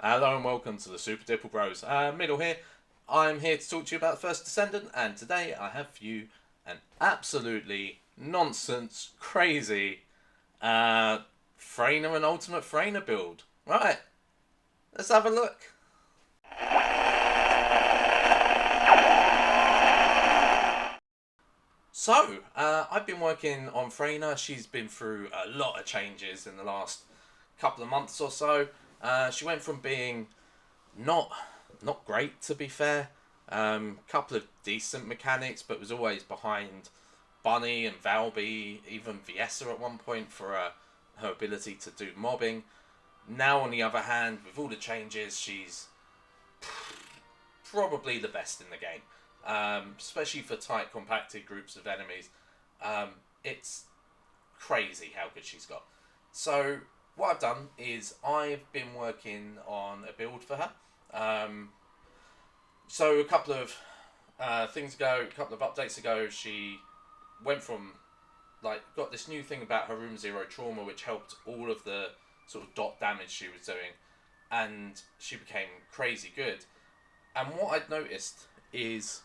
Hello and welcome to the Super Dipple Bros. Middle here. I'm here to talk to you about First Descendant, and today I have for you an absolutely nonsense, crazy Freyna and Ultimate Freyna build. Right, let's have a look. So, I've been working on Freyna. She's been through a lot of changes in the last couple of months or so. She went from being not not great, to be fair. Couple of decent mechanics, but was always behind Bunny and Valby, even Viessa at one point for her ability to do mobbing. Now, on the other hand, with all the changes, she's probably the best in the game, especially for tight, compacted groups of enemies. It's crazy how good she's got. So what I've done is I've been working on a build for her. Um, so a couple of things ago, a couple of updates ago, she went from got this new thing about her room zero trauma, which helped all of the sort of dot damage she was doing, and she became crazy good. And what I'd noticed is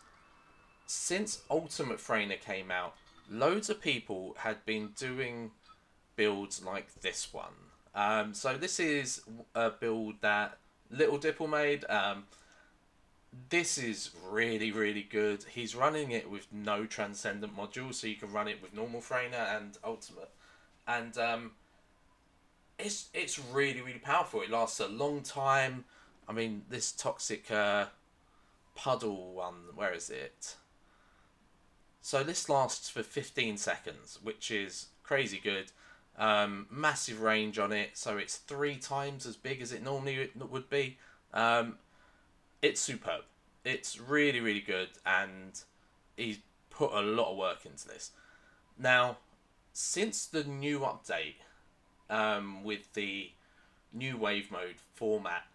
since Ultimate Freyna came out, loads of people had been doing builds like this one. So this is a build that Little Dipple made. This is really, really good. He's running it with no Transcendent module, so you can run it with normal Freyna and Ultimate. And it's really, really powerful. It lasts a long time. I mean, this toxic puddle one, where is it? So this lasts for 15 seconds, which is crazy good. Massive range on it, so it's 3 times as big as it normally would be. It's superb. It's really, really good, and he's put a lot of work into this. Now, since the new update, with the new wave mode format,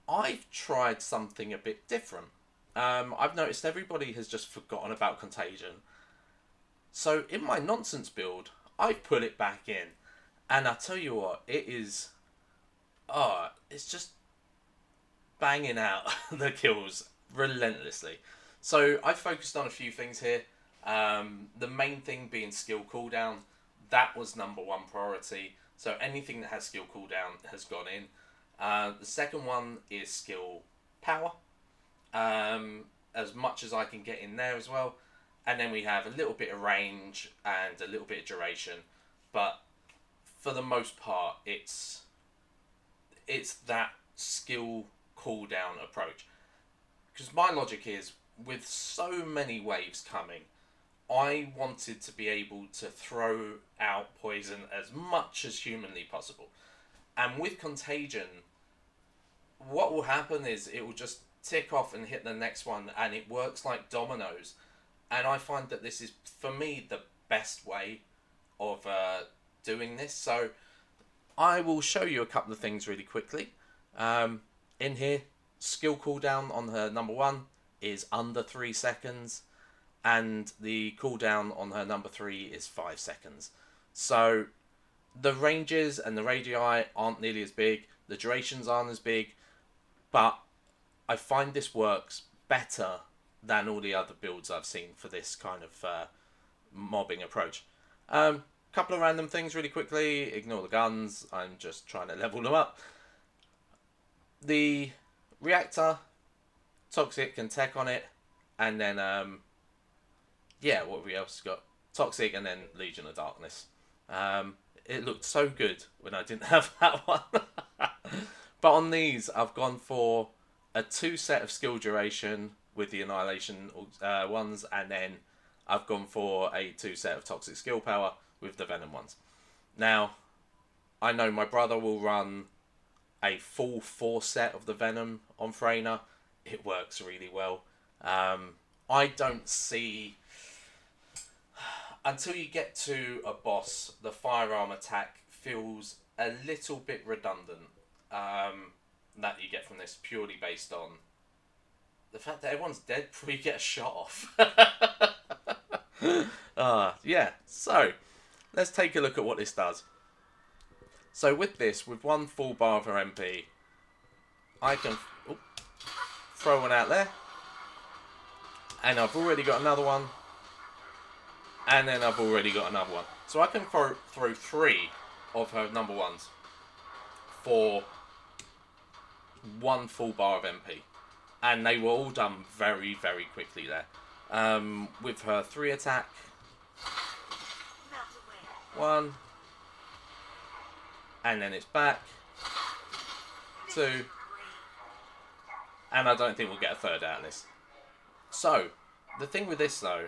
I've tried something a bit different. I've noticed everybody has just forgotten about Contagion. So in my nonsense build, I've put it back in. And I tell you what, it's just banging out the kills relentlessly. So I focused on a few things here. The main thing being skill cooldown. That was number one priority. So anything that has skill cooldown has gone in. The second one is skill power. As much as I can get in there as well. And then we have a little bit of range and a little bit of duration. But for the most part, it's that skill cooldown approach. Because my logic is, with so many waves coming, I wanted to be able to throw out poison as much as humanly possible. And with Contagion, what will happen is it will just tick off and hit the next one, and it works like dominoes. And I find that this is, for me, the best way of doing this. So I will show you a couple of things really quickly. In here, skill cooldown on her number one is under 3 seconds, and the cooldown on her number 3 is 5 seconds. So the ranges and the radii aren't nearly as big, the durations aren't as big, but I find this works better than all the other builds I've seen for this kind of mobbing approach. Couple of random things really quickly. Ignore the guns. I'm just trying to level them up. The reactor, toxic and tech on it, and then what have we else got? Toxic and then Legion of Darkness. It looked so good when I didn't have that one. But on these, I've gone for a 2 set of skill duration with the Annihilation ones, and then I've gone for a 2 set of toxic skill power with the Venom ones. Now, I know my brother will run a full 4 set of the Venom on Freyna. It works really well. I don't see, until you get to a boss, the firearm attack feels a little bit redundant. That you get from this, purely based on the fact that everyone's dead before you get a shot off. So let's take a look at what this does. So with this, with one full bar of her MP, I can throw one out there. And I've already got another one. And then I've already got another one. So I can throw 3 of her number ones for 1 full bar of MP. And they were all done very, very quickly there. With her 3 attack. 1. And then it's back. 2. And I don't think we'll get a 3rd out of this. So, the thing with this though,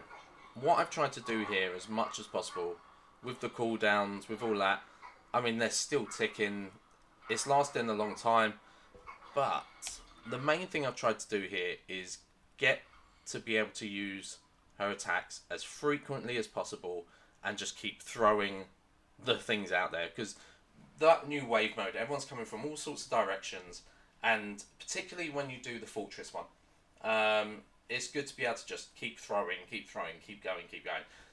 what I've tried to do here as much as possible, with the cooldowns, with all that, I mean they're still ticking, it's lasting a long time, but the main thing I've tried to do here is get to be able to use her attacks as frequently as possible and just keep throwing the things out there, because that new wave mode, everyone's coming from all sorts of directions, and particularly when you do the fortress one, it's good to be able to just keep throwing, keep going.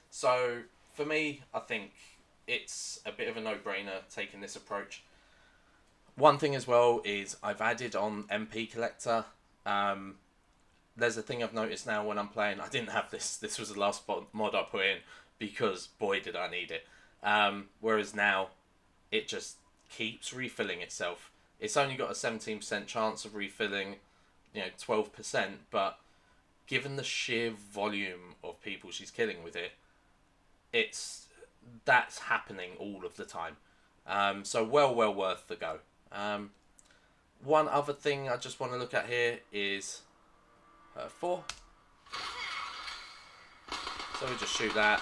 So for me, I think it's a bit of a no-brainer taking this approach. One thing as well is I've added on MP collector. There's a thing I've noticed now when I'm playing. I didn't have this. This was the last mod I put in because boy did I need it. Whereas now it just keeps refilling itself. It's only got a 17% chance of refilling, 12%, but given the sheer volume of people she's killing with it, that's happening all of the time. So well worth the go. One other thing I just want to look at here is her 4. So we just shoot that.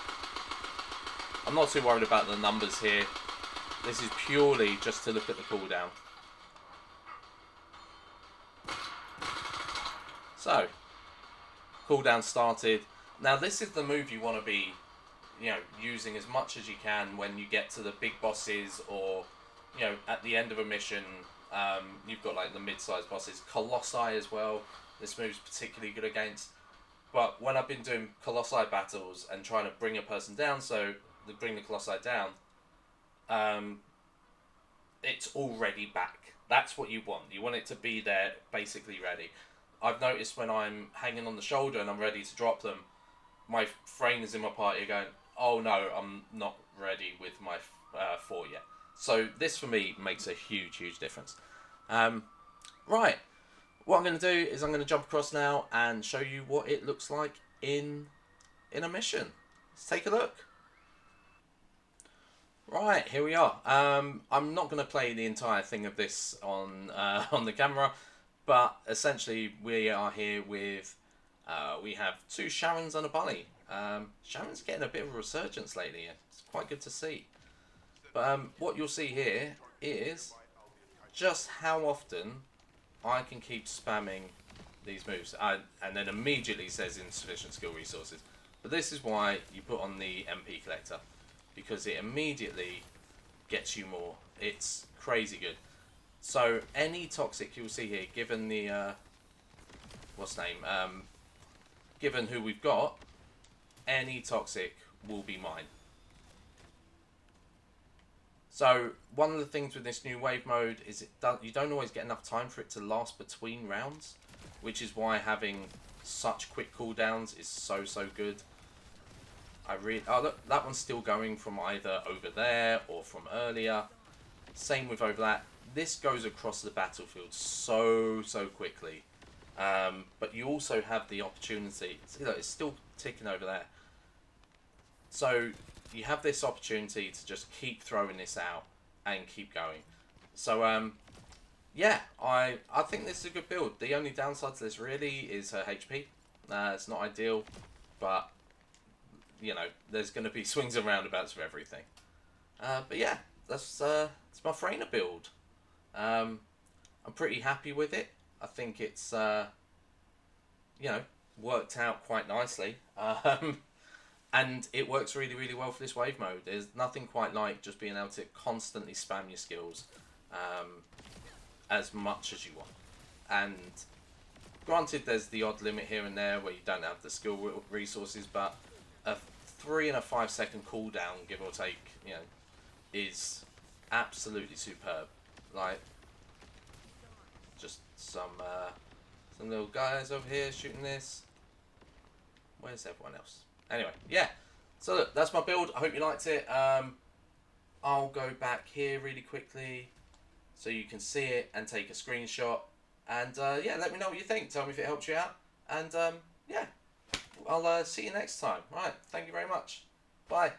I'm not too worried about the numbers here. This is purely just to look at the cooldown. So, cooldown started. Now this is the move you want to be, using as much as you can when you get to the big bosses, or, at the end of a mission. You've got like the mid-sized bosses, Colossi as well. This move's particularly good against. But when I've been doing Colossi battles and trying to bring a person down, so to bring the Colossi down, it's already back. That's what you want. You want it to be there, basically ready. I've noticed when I'm hanging on the shoulder and I'm ready to drop them, my Freynas in my party are going, oh no, I'm not ready with my 4 yet. So this for me makes a huge difference. Right, what I'm going to do is I'm going to jump across now and show you what it looks like in a mission. Let's take a look. Right, here we are. I'm not going to play the entire thing of this on the camera, but essentially we are here with, we have 2 Sharons and a Bunny. Sharon's getting a bit of a resurgence lately. It's quite good to see. But what you'll see here is just how often I can keep spamming these moves. And then immediately says insufficient skill resources. But this is why you put on the MP collector, because it immediately gets you more. It's crazy good. So any toxic you'll see here, given the given who we've got, any toxic will be mine. So one of the things with this new wave mode is you don't always get enough time for it to last between rounds, which is why having such quick cooldowns is so good. Oh look, that one's still going from either over there or from earlier. Same with over that. This goes across the battlefield so quickly. But you also have the opportunity. See, look, it's still ticking over there. So you have this opportunity to just keep throwing this out and keep going. So yeah, I think this is a good build. The only downside to this really is her HP. It's not ideal, but there's going to be swings and roundabouts for everything. But yeah, that's my Freyna build. I'm pretty happy with it. I think it's worked out quite nicely. And it works really well for this wave mode. There's nothing quite like just being able to constantly spam your skills as much as you want. And granted, there's the odd limit here and there where you don't have the skill resources, but a 3 and a 5 second cooldown, give or take, is absolutely superb. Like, just some little guys over here shooting this. Where's everyone else? Anyway, yeah. So look, that's my build. I hope you liked it. I'll go back here really quickly so you can see it and take a screenshot. And yeah, let me know what you think. Tell me if it helped you out. And yeah, I'll see you next time. Right, thank you very much. Bye.